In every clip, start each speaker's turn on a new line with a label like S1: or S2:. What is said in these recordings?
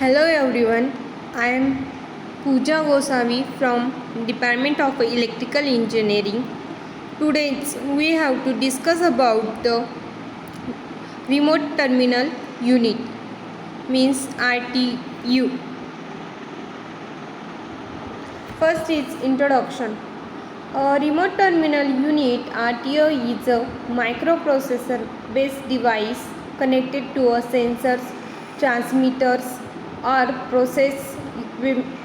S1: Hello everyone, I am Pooja Goswami from Department of Electrical Engineering. Today we have to discuss about the Remote Terminal Unit means RTU. First is introduction. A remote terminal unit RTO is a microprocessor based device connected to a sensors, transmitters or process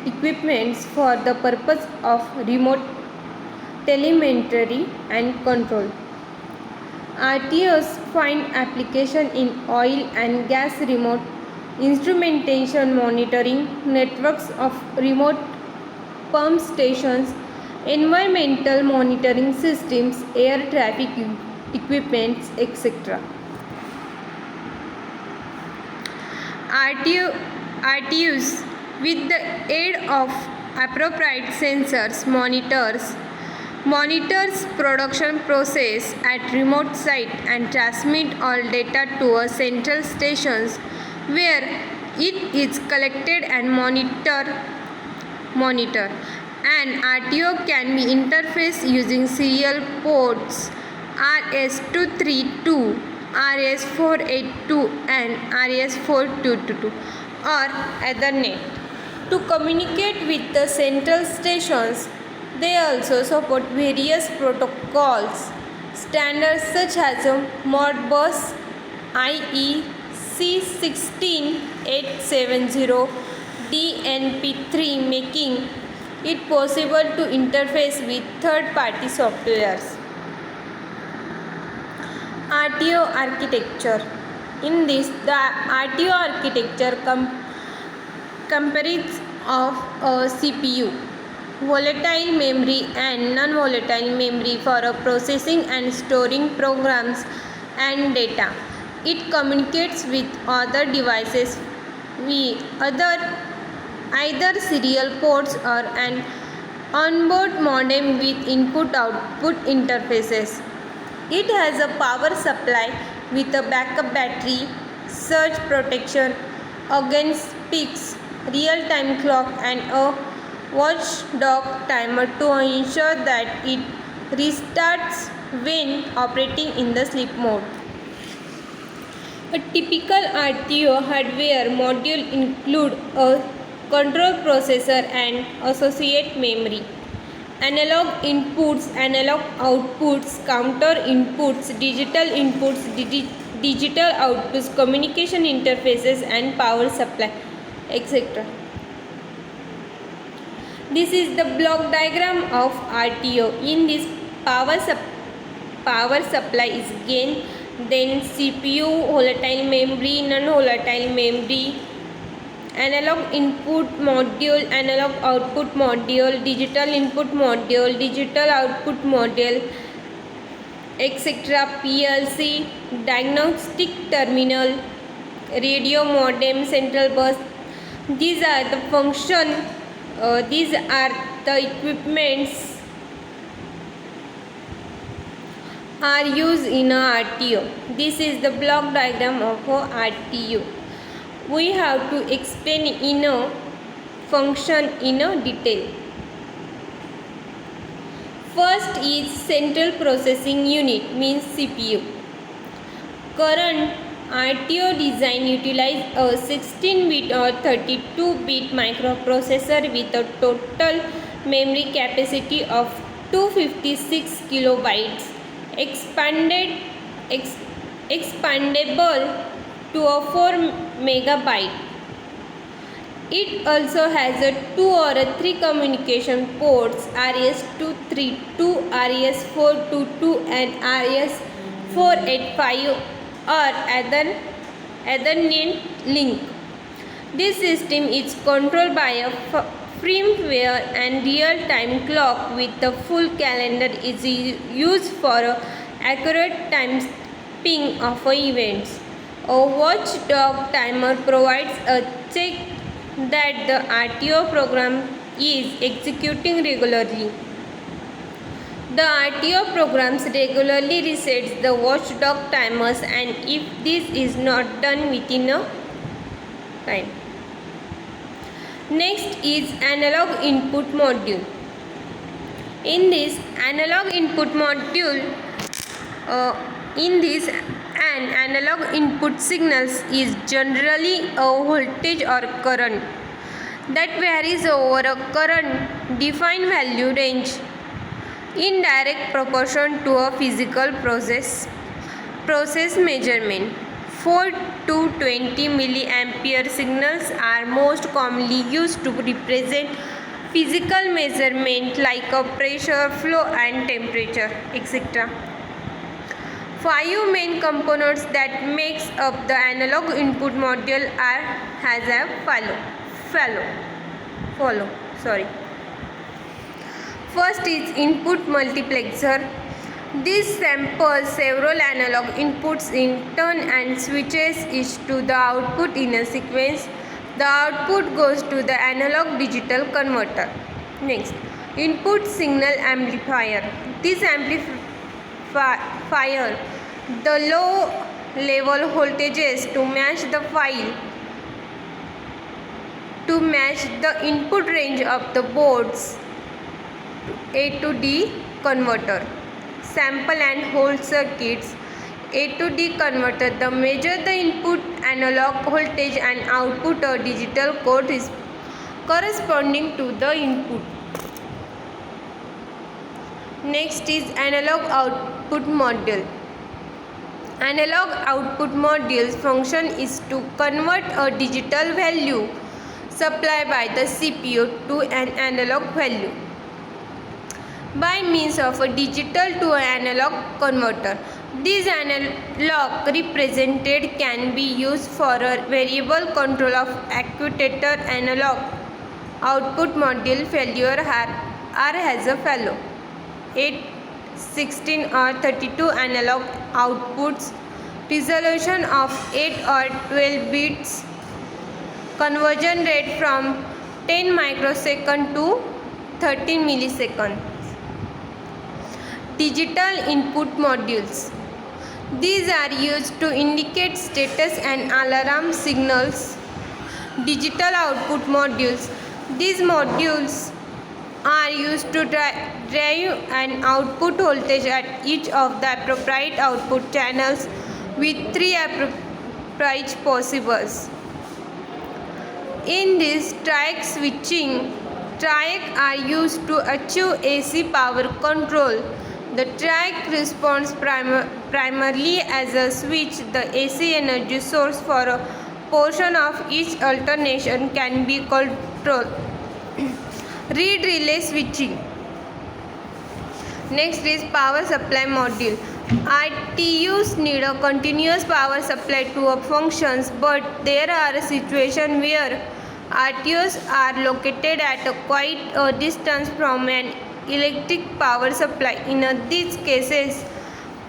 S1: equipments for the purpose of remote telemetry and control. RTOs find application in oil and gas remote instrumentation monitoring, networks of remote pump stations, environmental monitoring systems, air traffic equipments, etc. RTUs, with the aid of appropriate sensors, monitors production process at remote site and transmit all data to a central stations where it is collected and monitor. An RTO can be interfaced using serial ports RS-232, RS-482 and RS-422 or Ethernet. To communicate with the central stations, they also support various protocols, standards such as Modbus IE C16870 DNP3, making it possible to interface with third-party softwares. RTO architecture. In this, the RTO architecture comprises of a CPU, volatile memory and non-volatile memory for processing and storing programs and data. It communicates with other devices via either serial ports or an onboard modem with input-output interfaces. It has a power supply with a backup battery, surge protection against peaks, real-time clock and a watchdog timer to ensure that it restarts when operating in the sleep mode. A typical RTO hardware module includes a control processor and associate memory, analog inputs, analog outputs, counter inputs, digital outputs, communication interfaces and power supply, etc. This is the block diagram of RTO. In this, power supply is gain, then CPU, volatile memory, non-volatile memory, analog input module, analog output module, digital input module, digital output module, etc. PLC, diagnostic terminal, radio modem, central bus. These are the these are the equipments are used in a RTO. This is the block diagram of a RTO. We have to explain in a function in a detail. First is central processing unit, means CPU. Current RTO design utilize a 16-bit or 32-bit microprocessor with a total memory capacity of 256 kilobytes, expandable to a 4 megabyte. It also has a 2 or 3 communication ports RS-232, RS-422 and RS-485 or Ethernet link. This system is controlled by a firmware and real-time clock with the full calendar is used for accurate timing of events. A watchdog timer provides a check that the RTO program is executing regularly. The RTO programs regularly resets the watchdog timers, and if this is not done within a time, Next is analog input module. In this analog input module, an analog input signals is generally a voltage or current that varies over a current defined value range in direct proportion to a physical process measurement. 4 to 20 milliampere signals are most commonly used to represent physical measurement like a pressure, flow and temperature, etc. 5 main components that makes up the analog input module are as follow. First is input multiplexer. This samples several analog inputs in turn and switches each to the output in a sequence. The output goes to the analog digital converter. Next, input signal amplifier. This amplifier the low level voltages to match the input range of the board's A to D converter. Sample and hold circuits. A to D converter the measure the input analog voltage and output a digital code is corresponding to the input. Next is analog output module. Analog output module's function is to convert a digital value supplied by the CPU to an analog value by means of a digital to an analog converter. This analog represented can be used for a variable control of actuator. Analog output module failure are as follows: 8, 16 or 32 analog outputs, resolution of 8 or 12 bits, conversion rate from 10 microsecond to 13 milliseconds. Digital input modules. These are used to indicate status and alarm signals. Digital output modules. These modules are used to drive an output voltage at each of the appropriate output channels with 3 appropriate possibles. In this triac are used to achieve AC power control. The triac responds primarily as a switch. The AC energy source for a portion of each alternation can be controlled. Read relay switching. Next is power supply module. RTUs need a continuous power supply to a functions, but there are situations where RTUs are located at quite a distance from an electric power supply. In these cases,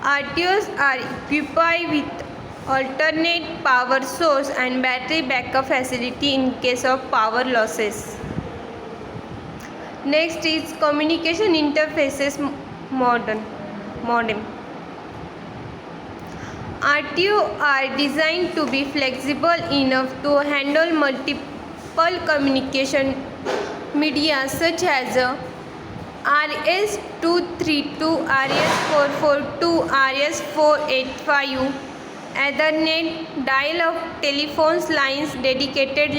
S1: RTUs are equipped with alternate power source and battery backup facility in case of power losses. Next is communication interfaces modem. RTU are designed to be flexible enough to handle multiple communication media such as RS-232, RS-442, RS-485, Ethernet, dial-up telephones lines, dedicated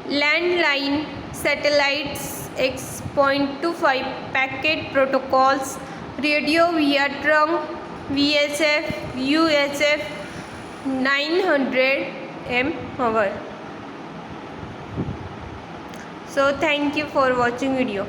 S1: landline, satellites, X.25 packet protocols, radio via trunk, VHF, UHF 900 mHz. So thank you for watching video.